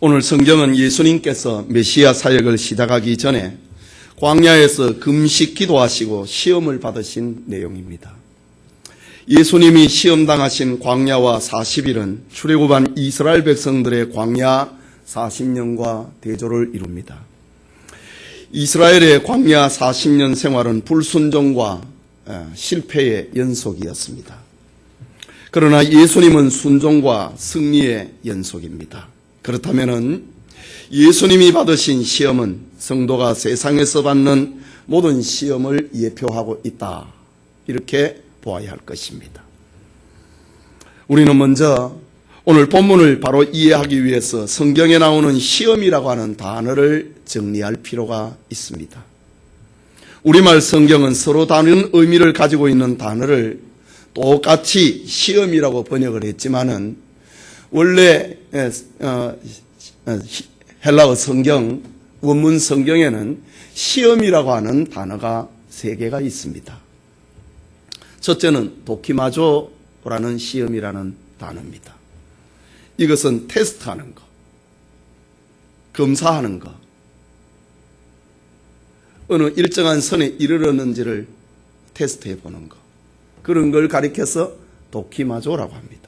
오늘 성경은 예수님께서 메시아 사역을 시작하기 전에 광야에서 금식 기도하시고 시험을 받으신 내용입니다. 예수님이 시험당하신 광야와 40일은 출애굽한 이스라엘 백성들의 광야 40년과 대조를 이룹니다. 이스라엘의 광야 40년 생활은 불순종과 실패의 연속이었습니다. 그러나 예수님은 순종과 승리의 연속입니다. 그렇다면 예수님이 받으신 시험은 성도가 세상에서 받는 모든 시험을 예표하고 있다, 이렇게 보아야 할 것입니다. 우리는 먼저 오늘 본문을 바로 이해하기 위해서 성경에 나오는 시험이라고 하는 단어를 정리할 필요가 있습니다. 우리말 성경은 서로 다른 의미를 가지고 있는 단어를 똑같이 시험이라고 번역을 했지만은 원래 헬라어 성경, 원문 성경에는 시험이라고 하는 단어가 3개가 있습니다. 첫째는 도키마조라는 시험이라는 단어입니다. 이것은 테스트하는 거, 검사하는 거, 어느 일정한 선에 이르렀는지를 테스트해 보는 거, 그런 걸 가리켜서 도키마조라고 합니다.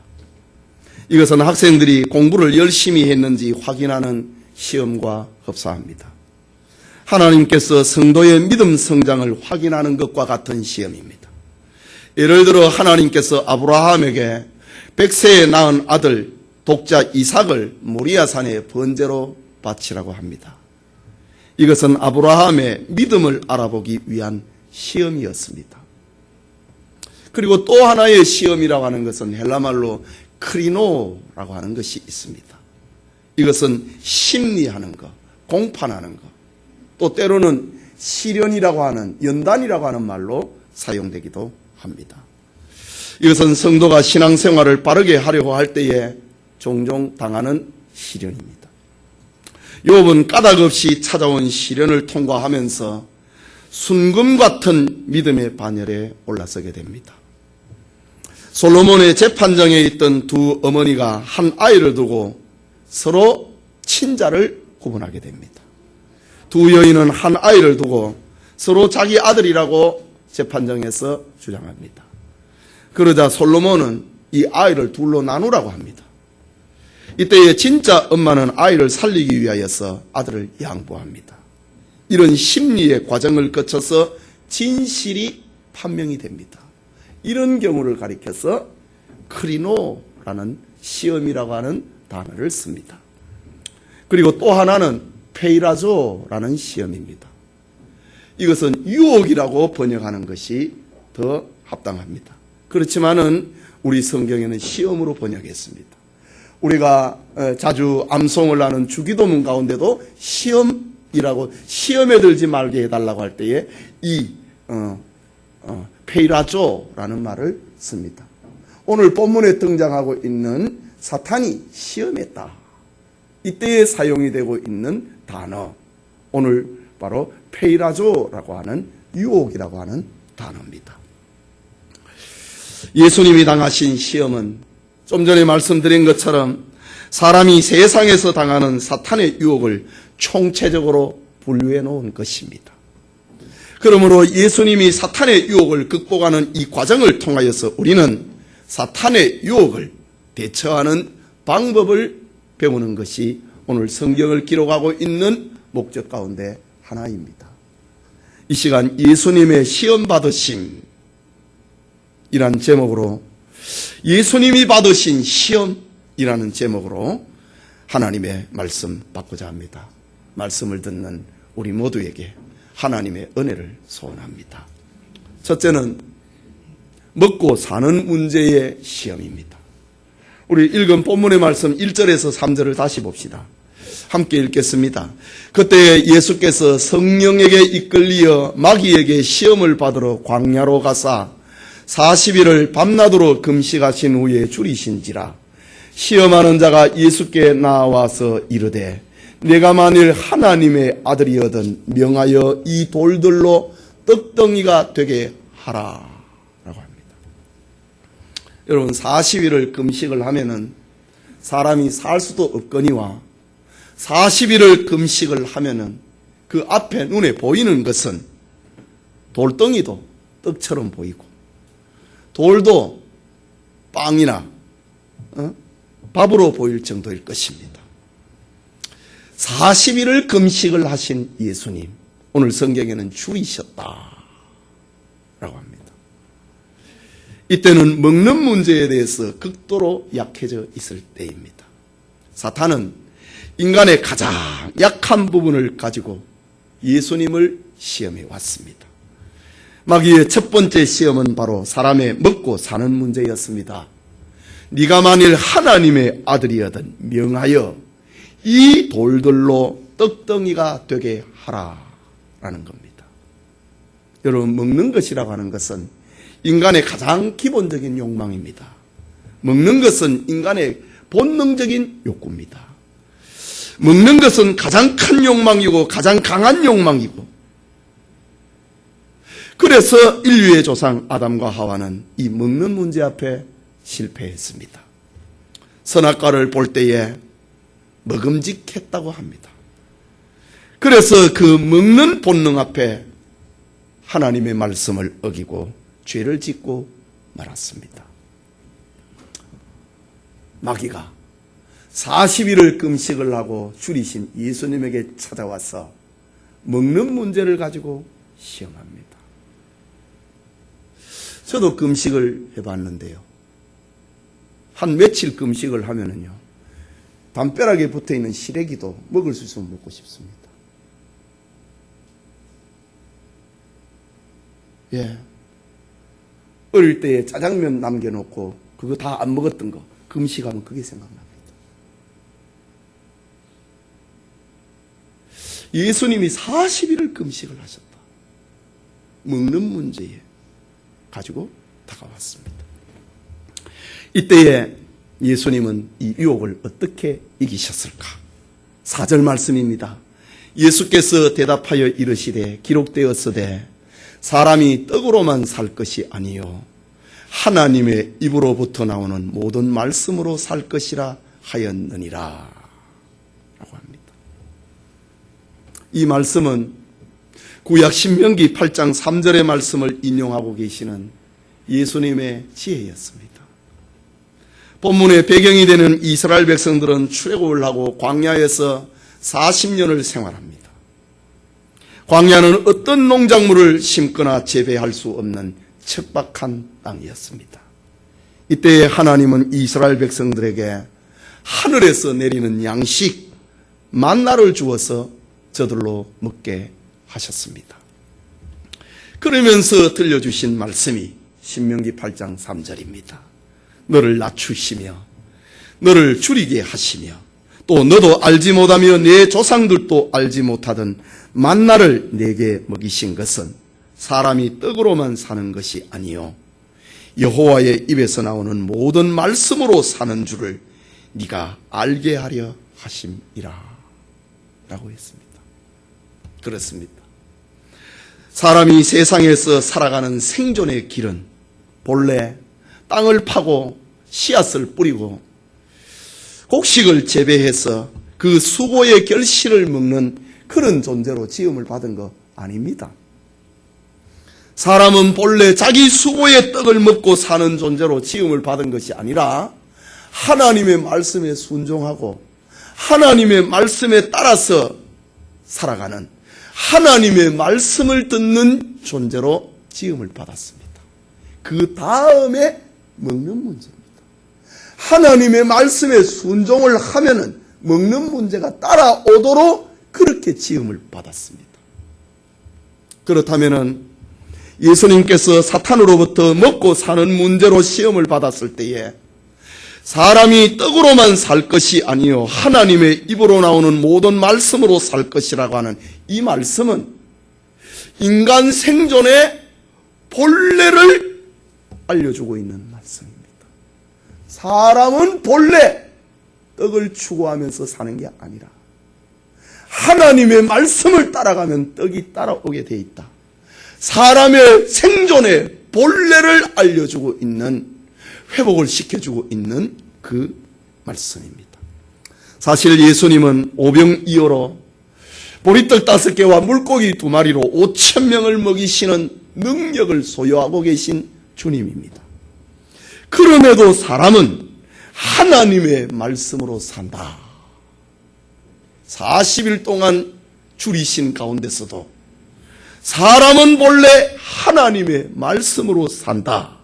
이것은 학생들이 공부를 열심히 했는지 확인하는 시험과 흡사합니다. 하나님께서 성도의 믿음 성장을 확인하는 것과 같은 시험입니다. 예를 들어 하나님께서 아브라함에게 100세에 낳은 아들 독자 이삭을 모리아산에 번제로 바치라고 합니다. 이것은 아브라함의 믿음을 알아보기 위한 시험이었습니다. 그리고 또 하나의 시험이라고 하는 것은 헬라말로 크리노라고 하는 것이 있습니다. 이것은 심리하는 것, 공판하는 것, 또 때로는 시련이라고 하는, 연단이라고 하는 말로 사용되기도 합니다. 이것은 성도가 신앙생활을 바르게 하려고 할 때에 종종 당하는 시련입니다. 욥은 까닭없이 찾아온 시련을 통과하면서 순금 같은 믿음의 반열에 올라서게 됩니다. 솔로몬의 재판정에 있던 두 어머니가 한 아이를 두고 서로 친자를 구분하게 됩니다. 두 여인은 한 아이를 두고 서로 자기 아들이라고 재판정에서 주장합니다. 그러자 솔로몬은 이 아이를 둘로 나누라고 합니다. 이때에 진짜 엄마는 아이를 살리기 위하여서 아들을 양보합니다. 이런 심리의 과정을 거쳐서 진실이 판명이 됩니다. 이런 경우를 가리켜서 크리노라는 시험이라고 하는 단어를 씁니다. 그리고 또 하나는 페이라조라는 시험입니다. 이것은 유혹이라고 번역하는 것이 더 합당합니다. 그렇지만은 우리 성경에는 시험으로 번역했습니다. 우리가 자주 암송을 하는 주기도문 가운데도 시험이라고, 시험에 들지 말게 해달라고 할 때에 이 페이라조라는 말을 씁니다. 오늘 본문에 등장하고 있는 사탄이 시험했다, 이때에 사용이 되고 있는 단어, 오늘 바로 페이라조라고 하는 유혹이라고 하는 단어입니다. 예수님이 당하신 시험은 좀 전에 말씀드린 것처럼 사람이 세상에서 당하는 사탄의 유혹을 총체적으로 분류해 놓은 것입니다. 그러므로 예수님이 사탄의 유혹을 극복하는 이 과정을 통하여서 우리는 사탄의 유혹을 대처하는 방법을 배우는 것이 오늘 성경을 기록하고 있는 목적 가운데 하나입니다. 이 시간 예수님의 시험 받으심이란 제목으로, 예수님이 받으신 시험이라는 제목으로 하나님의 말씀 받고자 합니다. 말씀을 듣는 우리 모두에게 하나님의 은혜를 소원합니다. 첫째는 먹고 사는 문제의 시험입니다. 우리 읽은 본문의 말씀 1절에서 3절을 다시 봅시다. 함께 읽겠습니다. 그때 예수께서 성령에게 이끌리어 마귀에게 시험을 받으러 광야로 가사 40일을 밤낮으로 금식하신 후에 줄이신지라. 시험하는 자가 예수께 나와서 이르되 내가 만일 하나님의 아들이거든 명하여 이 돌들로 떡덩이가 되게 하라 라고 합니다. 여러분, 40일을 금식을 하면은 사람이 살 수도 없거니와 40일을 금식을 하면은 그 앞에 눈에 보이는 것은 돌덩이도 떡처럼 보이고 돌도 빵이나 밥으로 보일 정도일 것입니다. 40일을 금식을 하신 예수님, 오늘 성경에는 줄이셨다 라고 합니다. 이때는 먹는 문제에 대해서 극도로 약해져 있을 때입니다. 사탄은 인간의 가장 약한 부분을 가지고 예수님을 시험해 왔습니다. 마귀의 첫 번째 시험은 바로 사람의 먹고 사는 문제였습니다. 네가 만일 하나님의 아들이거든 명하여 이 돌들로 떡덩이가 되게 하라라는 겁니다. 여러분, 먹는 것이라고 하는 것은 인간의 가장 기본적인 욕망입니다. 먹는 것은 인간의 본능적인 욕구입니다. 먹는 것은 가장 큰 욕망이고 가장 강한 욕망이고, 그래서 인류의 조상 아담과 하와는 이 먹는 문제 앞에 실패했습니다. 선악과를 볼 때에 먹음직했다고 합니다. 그래서 그 먹는 본능 앞에 하나님의 말씀을 어기고 죄를 짓고 말았습니다. 마귀가 40일을 금식을 하고 줄이신 예수님에게 찾아와서 먹는 문제를 가지고 시험합니다. 저도 금식을 해봤는데요. 한 며칠 금식을 하면은요, 담벼락에 붙어있는 시래기도 먹을 수 있으면 먹고 싶습니다. 예. 어릴 때에 짜장면 남겨놓고 그거 다 안 먹었던 거 금식하면 그게 생각납니다. 예수님이 40일을 금식을 하셨다. 먹는 문제에 가지고 다가왔습니다. 이때에 예수님은 이 유혹을 어떻게 이기셨을까? 4절 말씀입니다. 예수께서 대답하여 이르시되 기록되었으되 사람이 떡으로만 살 것이 아니요 하나님의 입으로부터 나오는 모든 말씀으로 살 것이라 하였느니라 라고 합니다. 이 말씀은 구약 신명기 8장 3절의 말씀을 인용하고 계시는 예수님의 지혜였습니다. 본문의 배경이 되는 이스라엘 백성들은 출애굽을 하고 광야에서 40년을 생활합니다. 광야는 어떤 농작물을 심거나 재배할 수 없는 척박한 땅이었습니다. 이때 하나님은 이스라엘 백성들에게 하늘에서 내리는 양식 만나를 주어서 저들로 먹게 하셨습니다. 그러면서 들려주신 말씀이 신명기 8장 3절입니다. 너를 낮추시며 너를 줄이게 하시며 또 너도 알지 못하며 내 조상들도 알지 못하던 만나를 내게 먹이신 것은 사람이 떡으로만 사는 것이 아니요 여호와의 입에서 나오는 모든 말씀으로 사는 줄을 네가 알게 하려 하심이라 라고 했습니다. 그렇습니다. 사람이 세상에서 살아가는 생존의 길은 본래 땅을 파고 씨앗을 뿌리고 곡식을 재배해서 그 수고의 결실을 먹는 그런 존재로 지음을 받은 거 아닙니다. 사람은 본래 자기 수고의 떡을 먹고 사는 존재로 지음을 받은 것이 아니라 하나님의 말씀에 순종하고 하나님의 말씀에 따라서 살아가는 하나님의 말씀을 듣는 존재로 지음을 받았습니다. 그 다음에 먹는 문제입니다. 하나님의 말씀에 순종을 하면은 먹는 문제가 따라오도록 그렇게 지음을 받았습니다. 그렇다면은 예수님께서 사탄으로부터 먹고 사는 문제로 시험을 받았을 때에 사람이 떡으로만 살 것이 아니요 하나님의 입으로 나오는 모든 말씀으로 살 것이라고 하는 이 말씀은 인간 생존의 본래를 알려주고 있는 말씀입니다. 사람은 본래 떡을 추구하면서 사는 게 아니라 하나님의 말씀을 따라가면 떡이 따라오게 돼 있다. 사람의 생존의 본래를 알려주고 있는, 회복을 시켜주고 있는 그 말씀입니다. 사실 예수님은 오병이어로 보리떡 5개와 물고기 2마리로 5,000명을 먹이시는 능력을 소유하고 계신 주님입니다. 그럼에도 사람은 하나님의 말씀으로 산다. 40일 동안 줄이신 가운데서도 사람은 본래 하나님의 말씀으로 산다.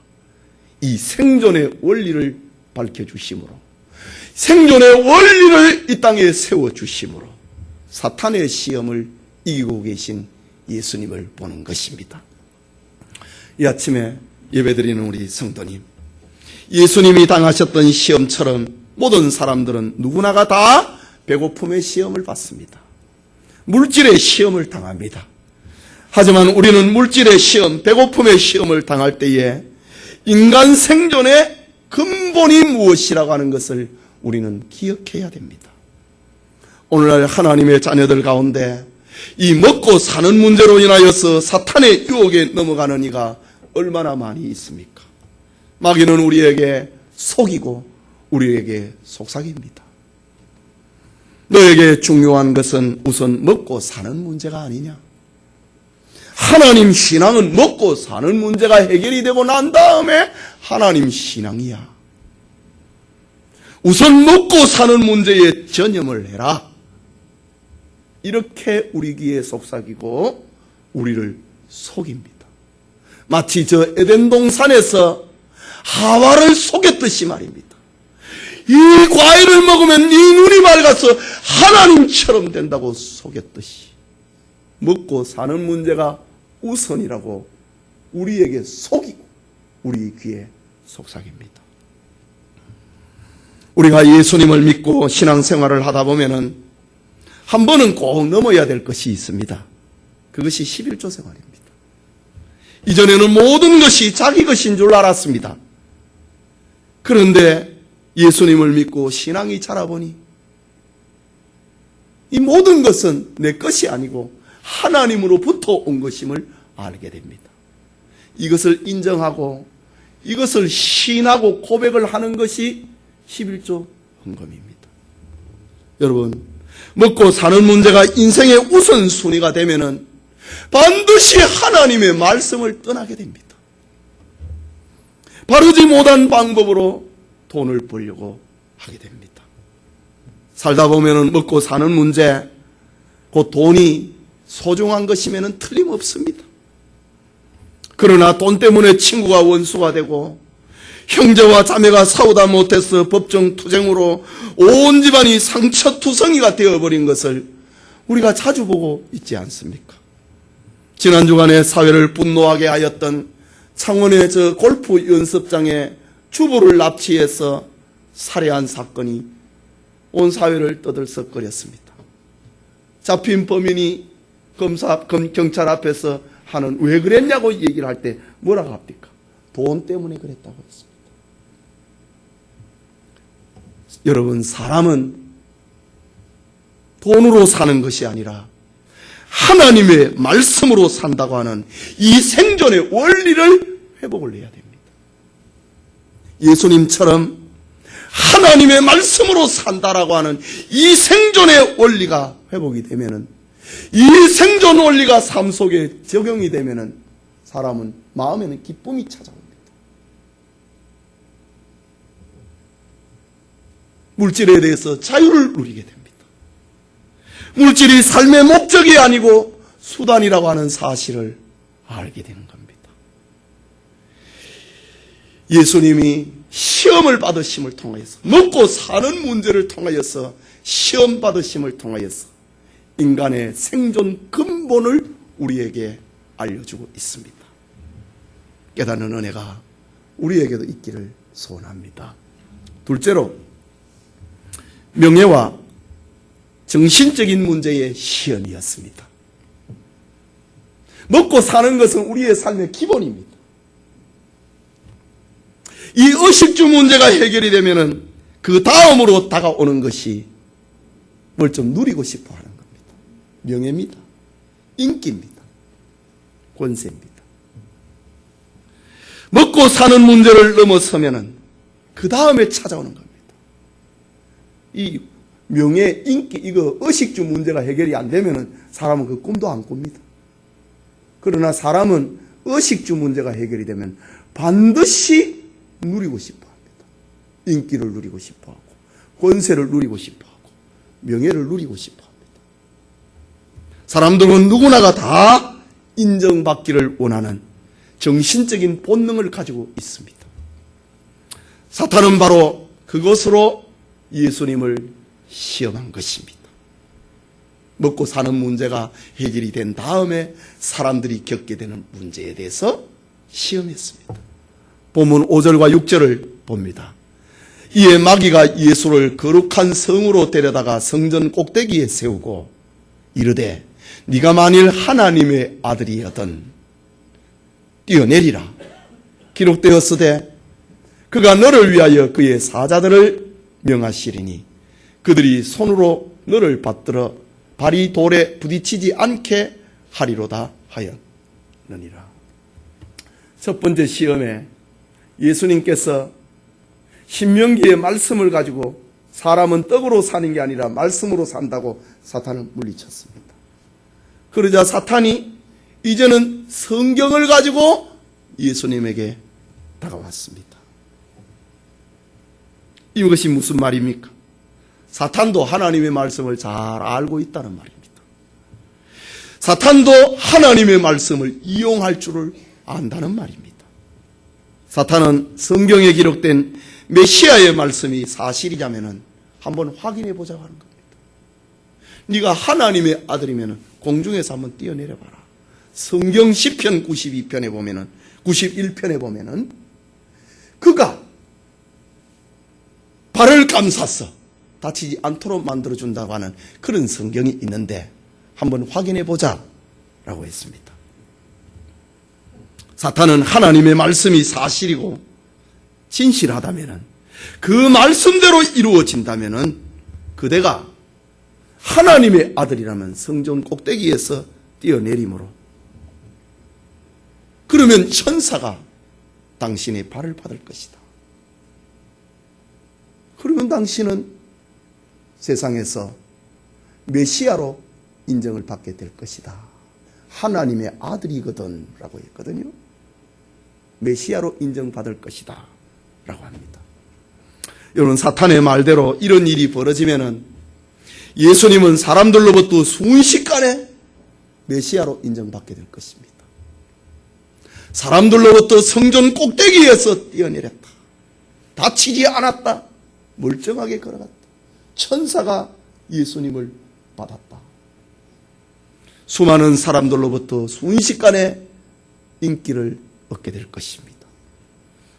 이 생존의 원리를 밝혀주심으로, 생존의 원리를 이 땅에 세워주심으로 사탄의 시험을 이기고 계신 예수님을 보는 것입니다. 이 아침에 예배드리는 우리 성도님, 예수님이 당하셨던 시험처럼 모든 사람들은 누구나가 다 배고픔의 시험을 받습니다. 물질의 시험을 당합니다. 하지만 우리는 물질의 시험, 배고픔의 시험을 당할 때에 인간 생존의 근본이 무엇이라고 하는 것을 우리는 기억해야 됩니다. 오늘날 하나님의 자녀들 가운데 이 먹고 사는 문제로 인하여서 사탄의 유혹에 넘어가는 이가 얼마나 많이 있습니까? 마귀는 우리에게 속이고 우리에게 속삭입니다. 너에게 중요한 것은 우선 먹고 사는 문제가 아니냐? 하나님 신앙은 먹고 사는 문제가 해결이 되고 난 다음에 하나님 신앙이야. 우선 먹고 사는 문제에 전념을 해라. 이렇게 우리 귀에 속삭이고 우리를 속입니다. 마치 저 에덴 동산에서 하와를 속였듯이 말입니다. 이 과일을 먹으면 네 눈이 밝아서 하나님처럼 된다고 속였듯이 먹고 사는 문제가 우선이라고 우리에게 속이고 우리 귀에 속삭입니다. 우리가 예수님을 믿고 신앙생활을 하다 보면은 한 번은 꼭 넘어야 될 것이 있습니다. 그것이 11조 생활입니다. 이전에는 모든 것이 자기 것인 줄 알았습니다. 그런데 예수님을 믿고 신앙이 자라보니 이 모든 것은 내 것이 아니고 하나님으로부터 온 것임을 알게 됩니다. 이것을 인정하고 이것을 신하고 고백을 하는 것이 11조 헌금입니다. 여러분, 먹고 사는 문제가 인생의 우선순위가 되면은 반드시 하나님의 말씀을 떠나게 됩니다. 바르지 못한 방법으로 돈을 벌려고 하게 됩니다. 살다 보면은 먹고 사는 문제, 그 돈이 소중한 것이면은 틀림없습니다. 그러나 돈 때문에 친구가 원수가 되고 형제와 자매가 싸우다 못해서 법정 투쟁으로 온 집안이 상처투성이가 되어버린 것을 우리가 자주 보고 있지 않습니까? 지난 주간에 사회를 분노하게 하였던 창원의 저 골프 연습장에 주부를 납치해서 살해한 사건이 온 사회를 떠들썩거렸습니다. 잡힌 범인이 경찰 앞에서 하는 왜 그랬냐고 얘기를 할 때 뭐라고 합니까? 돈 때문에 그랬다고 했습니다. 여러분, 사람은 돈으로 사는 것이 아니라 하나님의 말씀으로 산다고 하는 이 생존의 원리를 회복을 해야 됩니다. 예수님처럼 하나님의 말씀으로 산다라고 하는 이 생존의 원리가 회복이 되면은, 이 생존 원리가 삶 속에 적용이 되면은 사람은 마음에는 기쁨이 찾아옵니다. 물질에 대해서 자유를 누리게 됩니다. 물질이 삶의 목적이 아니고 수단이라고 하는 사실을 알게 되는 겁니다. 예수님이 시험을 받으심을 통하여서, 먹고 사는 문제를 통하여서, 시험 받으심을 통하여서 인간의 생존 근본을 우리에게 알려주고 있습니다. 깨닫는 은혜가 우리에게도 있기를 소원합니다. 둘째로, 명예와 정신적인 문제의 시험이었습니다. 먹고 사는 것은 우리의 삶의 기본입니다. 이 의식주 문제가 해결이 되면은 그 다음으로 다가오는 것이 뭘 좀 누리고 싶어 하는 겁니다. 명예입니다. 인기입니다. 권세입니다. 먹고 사는 문제를 넘어서면은 그 다음에 찾아오는 겁니다. 이 명예, 인기, 이거 의식주 문제가 해결이 안 되면은 사람은 그 꿈도 안 꿉니다. 그러나 사람은 의식주 문제가 해결이 되면 반드시 누리고 싶어 합니다. 인기를 누리고 싶어 하고, 권세를 누리고 싶어 하고, 명예를 누리고 싶어 합니다. 사람들은 누구나가 다 인정받기를 원하는 정신적인 본능을 가지고 있습니다. 사탄은 바로 그것으로 예수님을 시험한 것입니다. 먹고 사는 문제가 해결이 된 다음에 사람들이 겪게 되는 문제에 대해서 시험했습니다. 본문 5절과 6절을 봅니다. 이에 마귀가 예수를 거룩한 성으로 데려다가 성전 꼭대기에 세우고 이르되 네가 만일 하나님의 아들이거든 뛰어내리라. 기록되었으되 그가 너를 위하여 그의 사자들을 명하시리니 그들이 손으로 너를 받들어 발이 돌에 부딪히지 않게 하리로다 하였느니라. 첫 번째 시험에 예수님께서 신명기의 말씀을 가지고 사람은 떡으로 사는 게 아니라 말씀으로 산다고 사탄을 물리쳤습니다. 그러자 사탄이 이제는 성경을 가지고 예수님에게 다가왔습니다. 이것이 무슨 말입니까? 사탄도 하나님의 말씀을 잘 알고 있다는 말입니다. 사탄도 하나님의 말씀을 이용할 줄을 안다는 말입니다. 사탄은 성경에 기록된 메시아의 말씀이 사실이자면 한번 확인해 보자고 하는 겁니다. 네가 하나님의 아들이면 공중에서 한번 뛰어내려봐라. 성경 시편 92편에 보면은 91편에 보면은 그가 발을 감싸서 다치지 않도록 만들어준다고 하는 그런 성경이 있는데 한번 확인해 보자라고 했습니다. 사탄은 하나님의 말씀이 사실이고 진실하다면은 그 말씀대로 이루어진다면은 그대가 하나님의 아들이라면 성전 꼭대기에서 뛰어내림으로 그러면 천사가 당신의 발을 받을 것이다. 그러면 당신은 세상에서 메시아로 인정을 받게 될 것이다. 하나님의 아들이거든 라고 했거든요. 메시아로 인정받을 것이다 라고 합니다. 여러분, 사탄의 말대로 이런 일이 벌어지면은 예수님은 사람들로부터 순식간에 메시아로 인정받게 될 것입니다. 사람들로부터 성전 꼭대기에서 뛰어내렸다. 다치지 않았다. 멀쩡하게 걸어갔다. 천사가 예수님을 받았다. 수많은 사람들로부터 순식간에 인기를 얻게 될 것입니다.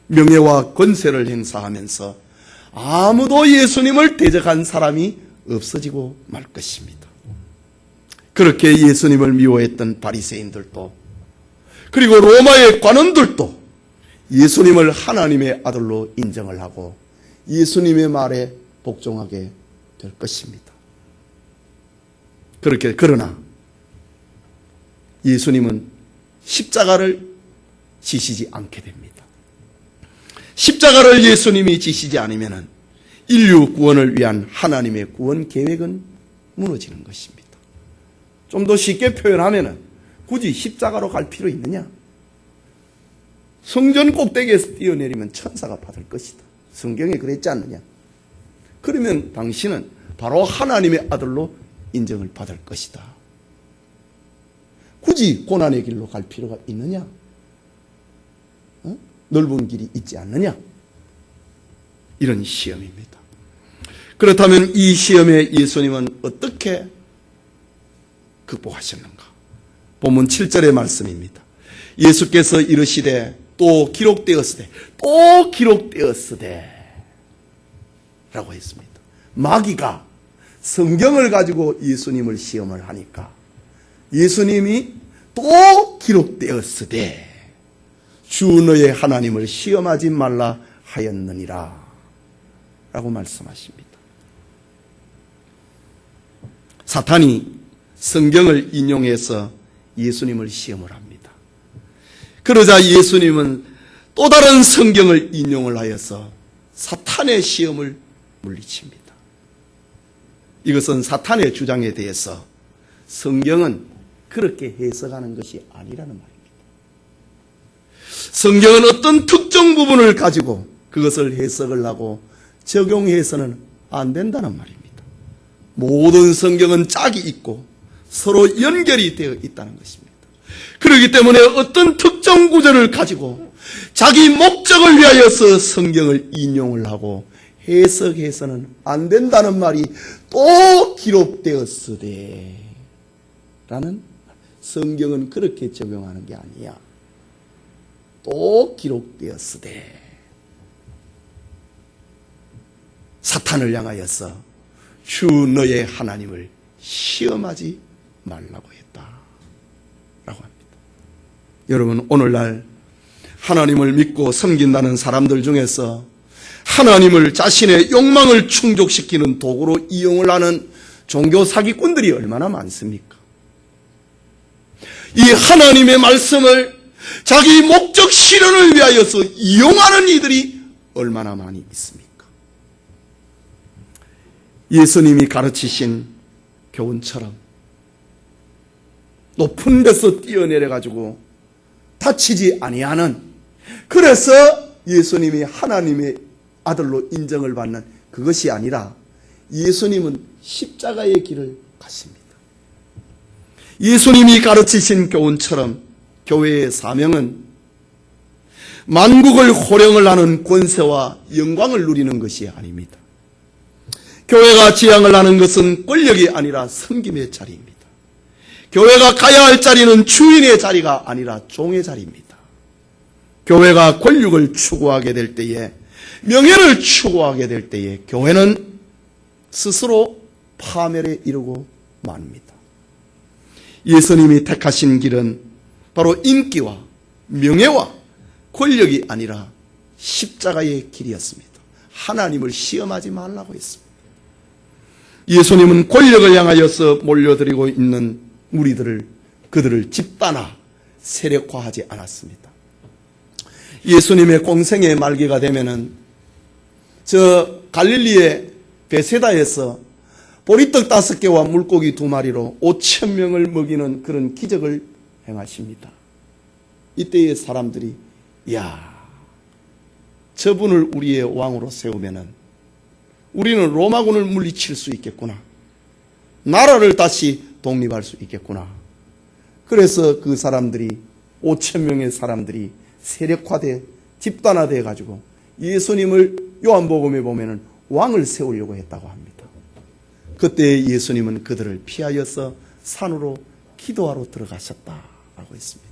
명예와 권세를 행사하면서 아무도 예수님을 대적한 사람이 없어지고 말 것입니다. 그렇게 예수님을 미워했던 바리새인들도 그리고 로마의 관원들도 예수님을 하나님의 아들로 인정을 하고 예수님의 말에 복종하게 될 것입니다. 그러나 예수님은 십자가를 지시지 않게 됩니다. 십자가를 예수님이 지시지 않으면 인류 구원을 위한 하나님의 구원 계획은 무너지는 것입니다. 좀 더 쉽게 표현하면 굳이 십자가로 갈 필요 있느냐? 성전 꼭대기에서 뛰어내리면 천사가 받을 것이다. 성경에 그랬지 않느냐? 그러면 당신은 바로 하나님의 아들로 인정을 받을 것이다. 굳이 고난의 길로 갈 필요가 있느냐? 넓은 길이 있지 않느냐? 이런 시험입니다. 그렇다면 이 시험에 예수님은 어떻게 극복하셨는가? 본문 7절의 말씀입니다. 예수께서 이르시되 또 기록되었으되 또 기록되었으되 라고 했습니다. 마귀가 성경을 가지고 예수님을 시험을 하니까 예수님이 또 기록되었으되 주 너의 하나님을 시험하지 말라 하였느니라 라고 말씀하십니다. 사탄이 성경을 인용해서 예수님을 시험을 합니다. 그러자 예수님은 또 다른 성경을 인용을 하여서 사탄의 시험을 물리칩니다. 이것은 사탄의 주장에 대해서 성경은 그렇게 해석하는 것이 아니라는 말입니다. 성경은 어떤 특정 부분을 가지고 그것을 해석을 하고 적용해서는 안 된다는 말입니다. 모든 성경은 짝이 있고 서로 연결이 되어 있다는 것입니다. 그렇기 때문에 어떤 특정 구절을 가지고 자기 목적을 위하여서 성경을 인용을 하고 해석해서는 안 된다는 말이 또 기록되었으되 라는, 성경은 그렇게 적용하는 게 아니야. 또 기록되었으되 사탄을 향하여서 주 너의 하나님을 시험하지 말라고 했다 라고 합니다. 여러분, 오늘날 하나님을 믿고 섬긴다는 사람들 중에서 하나님을 자신의 욕망을 충족시키는 도구로 이용을 하는 종교 사기꾼들이 얼마나 많습니까? 이 하나님의 말씀을 자기 목적 실현을 위하여서 이용하는 이들이 얼마나 많이 있습니까? 예수님이 가르치신 교훈처럼 높은 데서 뛰어내려가지고 다치지 아니하는, 그래서 예수님이 하나님의 아들로 인정을 받는 그것이 아니라 예수님은 십자가의 길을 가십니다. 예수님이 가르치신 교훈처럼 교회의 사명은 만국을 호령을 하는 권세와 영광을 누리는 것이 아닙니다. 교회가 지향을 하는 것은 권력이 아니라 섬김의 자리입니다. 교회가 가야 할 자리는 주인의 자리가 아니라 종의 자리입니다. 교회가 권력을 추구하게 될 때에, 명예를 추구하게 될 때에 교회는 스스로 파멸에 이르고 맙니다. 예수님이 택하신 길은 바로 인기와 명예와 권력이 아니라 십자가의 길이었습니다. 하나님을 시험하지 말라고 했습니다. 예수님은 권력을 향하여서 몰려들이고 있는 무리들을, 그들을 집단화, 세력화하지 않았습니다. 예수님의 공생의 말기가 되면은 저 갈릴리의 베세다에서 보리떡 5개와 물고기 2마리로 5,000명을 먹이는 그런 기적을 행하십니다. 이때의 사람들이, 야, 저분을 우리의 왕으로 세우면은 우리는 로마군을 물리칠 수 있겠구나. 나라를 다시 독립할 수 있겠구나. 그래서 그 사람들이, 5,000명의 사람들이 세력화돼 집단화돼 가지고 예수님을 요한복음에 보면은 왕을 세우려고 했다고 합니다. 그때 예수님은 그들을 피하여서 산으로 기도하러 들어가셨다라고 했습니다.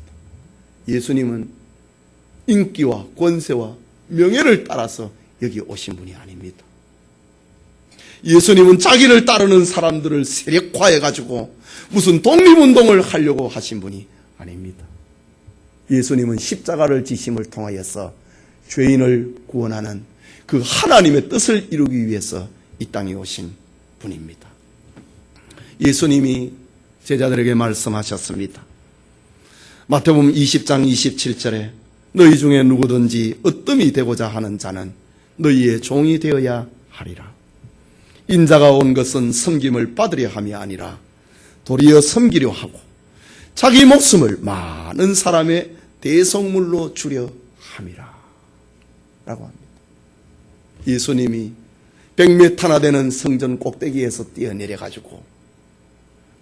예수님은 인기와 권세와 명예를 따라서 여기 오신 분이 아닙니다. 예수님은 자기를 따르는 사람들을 세력화해가지고 무슨 독립운동을 하려고 하신 분이 아닙니다. 예수님은 십자가를 지심을 통하여서 죄인을 구원하는 그 하나님의 뜻을 이루기 위해서 이 땅에 오신 분입니다. 예수님이 제자들에게 말씀하셨습니다. 마태복음 20장 27절에 너희 중에 누구든지 으뜸이 되고자 하는 자는 너희의 종이 되어야 하리라. 인자가 온 것은 섬김을 받으려 함이 아니라 도리어 섬기려 하고 자기 목숨을 많은 사람의 대속물로 주려 함이라 라고 합니다. 예수님이 100m나 되는 성전 꼭대기에서 뛰어내려가지고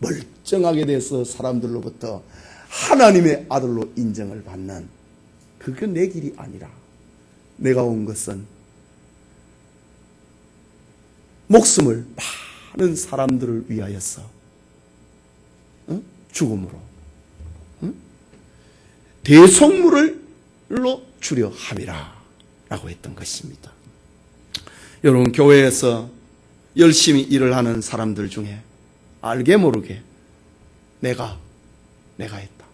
멀쩡하게 돼서 사람들로부터 하나님의 아들로 인정을 받는, 그게 내 길이 아니라 내가 온 것은 목숨을 많은 사람들을 위하여서 죽음으로 대속물로 주려 함이라 라고 했던 것입니다. 여러분, 교회에서 열심히 일을 하는 사람들 중에 알게 모르게 내가 했다,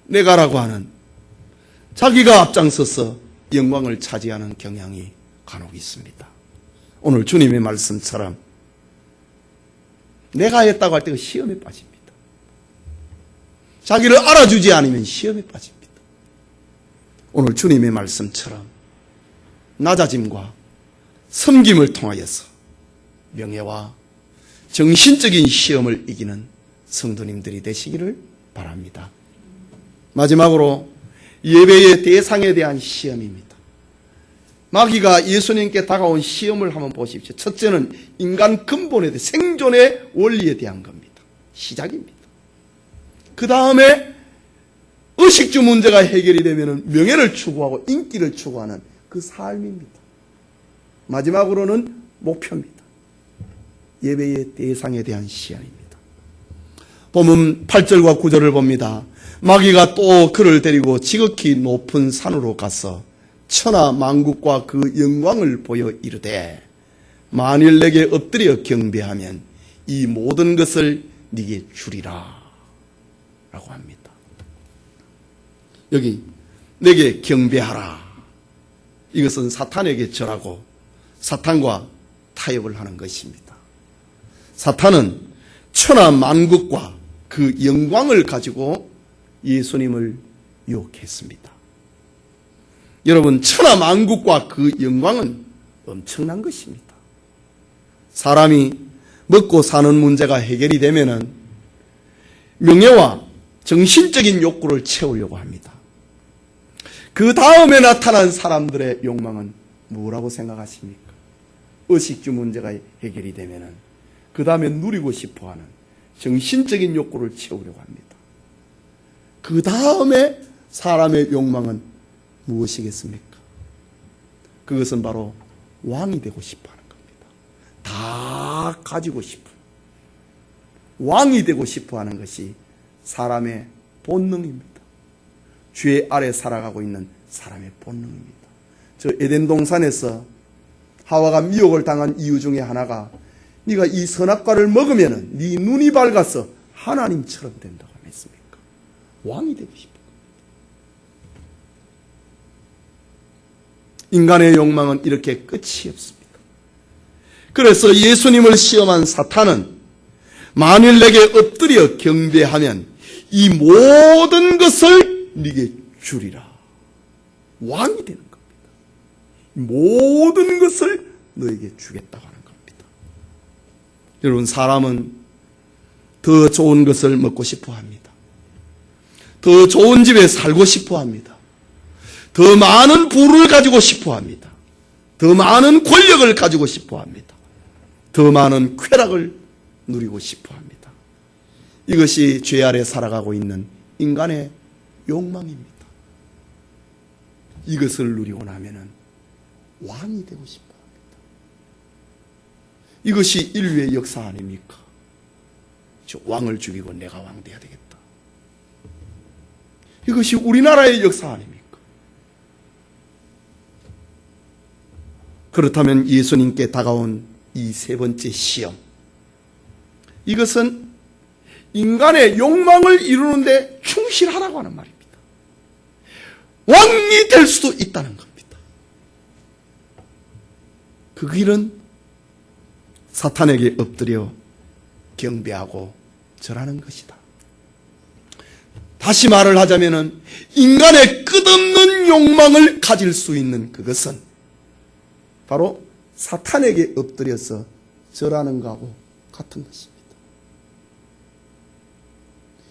내가라고 하는, 자기가 앞장서서 영광을 차지하는 경향이 간혹 있습니다. 오늘 주님의 말씀처럼 내가 했다고 할 때 시험에 빠집니다. 자기를 알아주지 않으면 시험에 빠집니다. 오늘 주님의 말씀처럼 낮아짐과 섬김을 통하여서 명예와 정신적인 시험을 이기는 성도님들이 되시기를 바랍니다. 마지막으로 예배의 대상에 대한 시험입니다. 마귀가 예수님께 다가온 시험을 한번 보십시오. 첫째는 인간 근본에 대해 생존의 원리에 대한 겁니다. 시작입니다. 그 다음에 의식주 문제가 해결이 되면 명예를 추구하고 인기를 추구하는 그 삶입니다. 마지막으로는 목표입니다. 예배의 대상에 대한 시험입니다. 본문 8절과 9절을 봅니다. 마귀가 또 그를 데리고 지극히 높은 산으로 가서 천하 만국과 그 영광을 보여 이르되 만일 내게 엎드려 경배하면 이 모든 것을 네게 주리라 라고 합니다. 여기 내게 경배하라, 이것은 사탄에게 절하고 사탄과 타협을 하는 것입니다. 사탄은 천하 만국과 그 영광을 가지고 예수님을 유혹했습니다. 여러분, 천하 만국과 그 영광은 엄청난 것입니다. 사람이 먹고 사는 문제가 해결이 되면은 명예와 정신적인 욕구를 채우려고 합니다. 그 다음에 나타난 사람들의 욕망은 뭐라고 생각하십니까? 의식주 문제가 해결이 되면은 그 다음에 누리고 싶어하는 정신적인 욕구를 채우려고 합니다. 그 다음에 사람의 욕망은 무엇이겠습니까? 그것은 바로 왕이 되고 싶어하는 겁니다. 다 가지고 싶은, 왕이 되고 싶어하는 것이 사람의 본능입니다. 죄 아래 살아가고 있는 사람의 본능입니다. 저 에덴 동산에서 하와가 미혹을 당한 이유 중에 하나가 네가 이 선악과를 먹으면 네 눈이 밝아서 하나님처럼 된다고 했습니까? 왕이 되고 싶은 겁니다. 인간의 욕망은 이렇게 끝이 없습니다. 그래서 예수님을 시험한 사탄은 만일 내게 엎드려 경배하면 이 모든 것을 네게 주리라. 왕이 되는 겁니다. 모든 것을 너에게 주겠다고 하는 겁니다. 여러분, 사람은 더 좋은 것을 먹고 싶어 합니다. 더 좋은 집에 살고 싶어 합니다. 더 많은 부를 가지고 싶어 합니다. 더 많은 권력을 가지고 싶어 합니다. 더 많은 쾌락을 누리고 싶어 합니다. 이것이 죄 아래 살아가고 있는 인간의 욕망입니다. 이것을 누리고 나면은 왕이 되고 싶어 합니다. 이것이 인류의 역사 아닙니까? 저 왕을 죽이고 내가 왕 돼야 되겠다. 이것이 우리나라의 역사 아닙니까? 그렇다면 예수님께 다가온 이 세 번째 시험, 이것은 인간의 욕망을 이루는데 충실하라고 하는 말입니다. 왕이 될 수도 있다는 겁니다. 그 길은 사탄에게 엎드려 경배하고 절하는 것이다. 다시 말을 하자면 인간의 끝없는 욕망을 가질 수 있는 그것은 바로 사탄에게 엎드려서 절하는 것하고 같은 것입니다.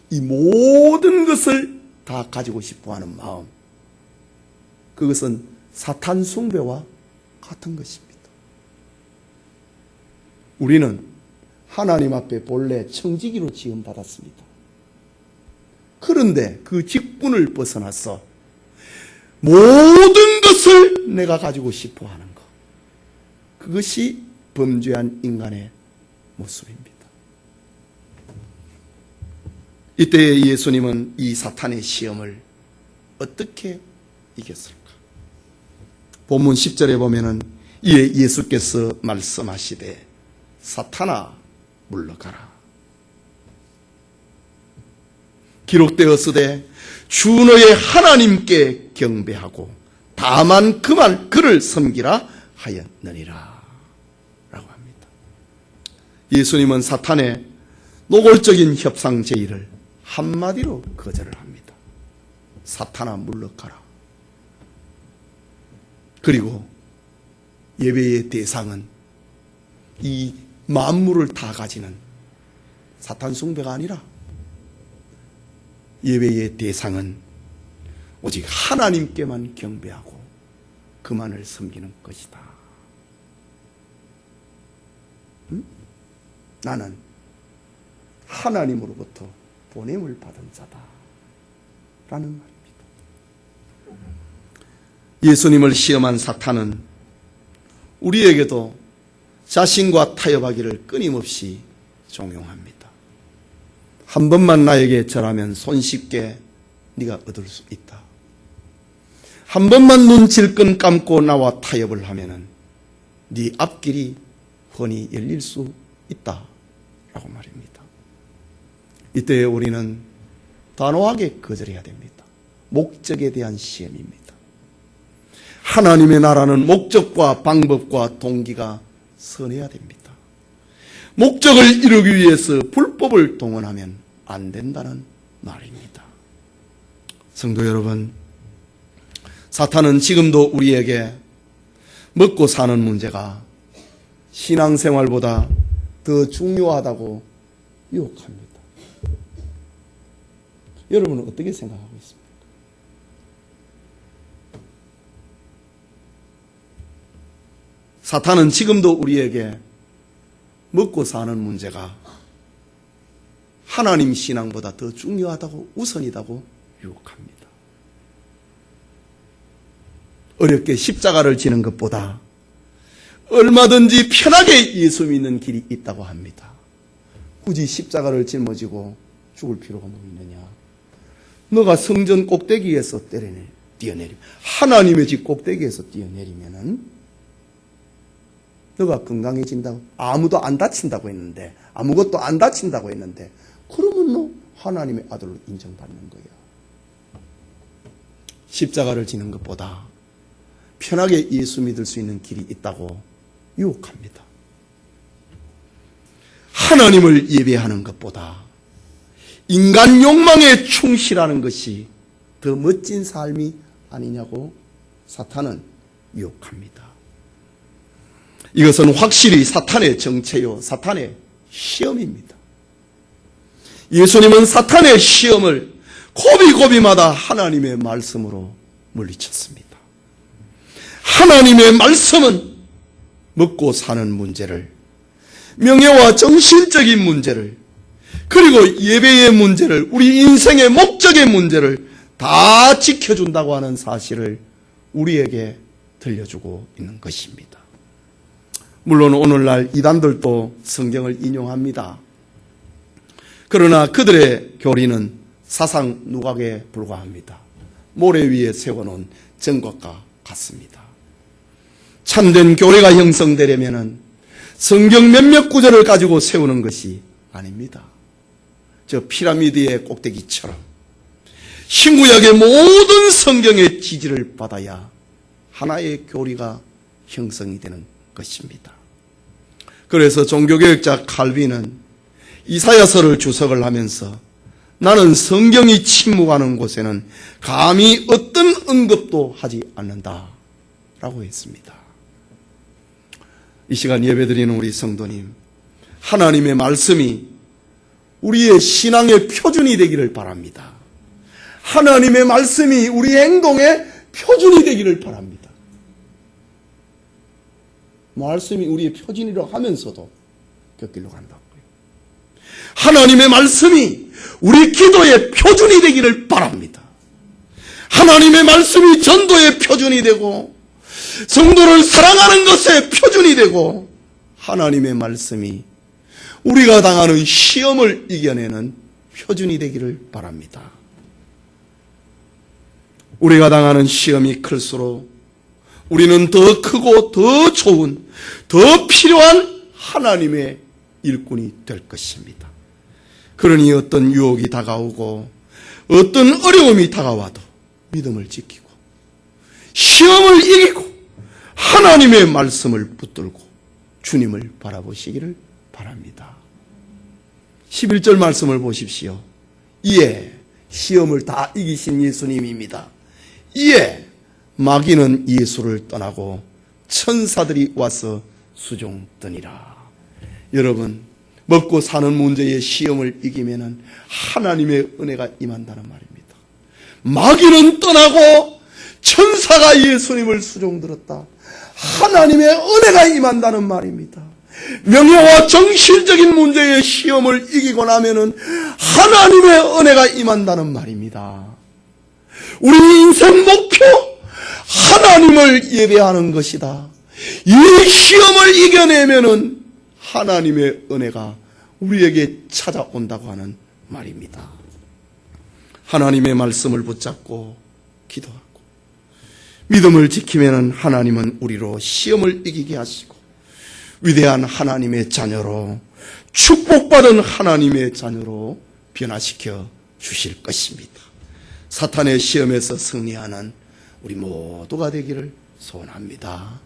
이 모든 것을 다 가지고 싶어하는 마음, 그것은 사탄 숭배와 같은 것입니다. 우리는 하나님 앞에 본래 청지기로 지음받았습니다. 그런데 그 직분을 벗어나서 모든 것을 내가 가지고 싶어하는 것, 그것이 범죄한 인간의 모습입니다. 이때 예수님은 이 사탄의 시험을 어떻게 이겼을까? 본문 10절에 보면은 이에 예수께서 말씀하시되 사탄아 물러가라. 기록되었으되 주 너의 하나님께 경배하고 다만 그를 섬기라 하였느니라 라고 합니다. 예수님은 사탄의 노골적인 협상 제의를 한마디로 거절을 합니다. 사탄아 물러가라. 그리고 예배의 대상은 이 만물을 다 가지는 사탄 숭배가 아니라 예배의 대상은 오직 하나님께만 경배하고 그만을 섬기는 것이다. 나는 하나님으로부터 보냄을 받은 자다 라는 말입니다. 예수님을 시험한 사탄은 우리에게도 자신과 타협하기를 끊임없이 종용합니다. 한 번만 나에게 절하면 손쉽게 네가 얻을 수 있다. 한 번만 눈 질끈 감고 나와 타협을 하면은 네 앞길이 훤히 열릴 수 있다 라고 말입니다. 이때 우리는 단호하게 거절해야 됩니다. 목적에 대한 시험입니다. 하나님의 나라는 목적과 방법과 동기가 선해야 됩니다. 목적을 이루기 위해서 불법을 동원하면 안 된다는 말입니다. 성도 여러분, 사탄은 지금도 우리에게 먹고 사는 문제가 신앙생활보다 더 중요하다고 유혹합니다. 여러분은 어떻게 생각하고 있습니까? 사탄은 지금도 우리에게 먹고 사는 문제가 하나님 신앙보다 더 중요하다고, 우선이다고 유혹합니다. 어렵게 십자가를 지는 것보다 얼마든지 편하게 예수 믿는 길이 있다고 합니다. 굳이 십자가를 짊어지고 죽을 필요가 뭐 있느냐. 너가 성전 꼭대기에서 뛰어내리면, 하나님의 집 꼭대기에서 뛰어내리면은 너가 건강해진다고, 아무도 안 다친다고 했는데, 아무것도 안 다친다고 했는데, 그러면 너 하나님의 아들로 인정받는 거야. 십자가를 지는 것보다 편하게 예수 믿을 수 있는 길이 있다고 유혹합니다. 하나님을 예배하는 것보다 인간 욕망에 충실하는 것이 더 멋진 삶이 아니냐고 사탄은 유혹합니다. 이것은 확실히 사탄의 정체요, 사탄의 시험입니다. 예수님은 사탄의 시험을 고비고비마다 하나님의 말씀으로 물리쳤습니다. 하나님의 말씀은 먹고 사는 문제를, 명예와 정신적인 문제를, 그리고 예배의 문제를, 우리 인생의 목적의 문제를 다 지켜준다고 하는 사실을 우리에게 들려주고 있는 것입니다. 물론 오늘날 이단들도 성경을 인용합니다. 그러나 그들의 교리는 사상 누각에 불과합니다. 모래 위에 세워놓은 정각과 같습니다. 참된 교리가 형성되려면 성경 몇몇 구절을 가지고 세우는 것이 아닙니다. 저 피라미드의 꼭대기처럼 신구약의 모든 성경의 지지를 받아야 하나의 교리가 형성이 되는 것입니다. 그래서 종교개혁자 칼빈은 이사야서를 주석을 하면서 나는 성경이 침묵하는 곳에는 감히 어떤 언급도 하지 않는다 라고 했습니다. 이 시간 예배드리는 우리 성도님, 하나님의 말씀이 우리의 신앙의 표준이 되기를 바랍니다. 하나님의 말씀이 우리 행동의 표준이 되기를 바랍니다. 말씀이 우리의 표준이라고 하면서도 곁길로 간다고요. 하나님의 말씀이 우리 기도의 표준이 되기를 바랍니다. 하나님의 말씀이 전도의 표준이 되고 성도를 사랑하는 것의 표준이 되고 하나님의 말씀이 우리가 당하는 시험을 이겨내는 표준이 되기를 바랍니다. 우리가 당하는 시험이 클수록 우리는 더 크고 더 좋은, 더 필요한 하나님의 일꾼이 될 것입니다. 그러니 어떤 유혹이 다가오고 어떤 어려움이 다가와도 믿음을 지키고 시험을 이기고 하나님의 말씀을 붙들고 주님을 바라보시기를 바랍니다. 11절 말씀을 보십시오. 이에 시험을 다 이기신 예수님입니다. 이에 마귀는 예수를 떠나고 천사들이 와서 수종드니라. 여러분, 먹고 사는 문제의 시험을 이기면은 하나님의 은혜가 임한다는 말입니다. 마귀는 떠나고 천사가 예수님을 수종들었다. 하나님의 은혜가 임한다는 말입니다. 명예와 정신적인 문제의 시험을 이기고 나면은 하나님의 은혜가 임한다는 말입니다. 우리 인생 목표, 하나님을 예배하는 것이다. 이 시험을 이겨내면은 하나님의 은혜가 우리에게 찾아온다고 하는 말입니다. 하나님의 말씀을 붙잡고 기도하고 믿음을 지키면은 하나님은 우리로 시험을 이기게 하시고 위대한 하나님의 자녀로, 축복받은 하나님의 자녀로 변화시켜 주실 것입니다. 사탄의 시험에서 승리하는 우리 모두가 되기를 소원합니다.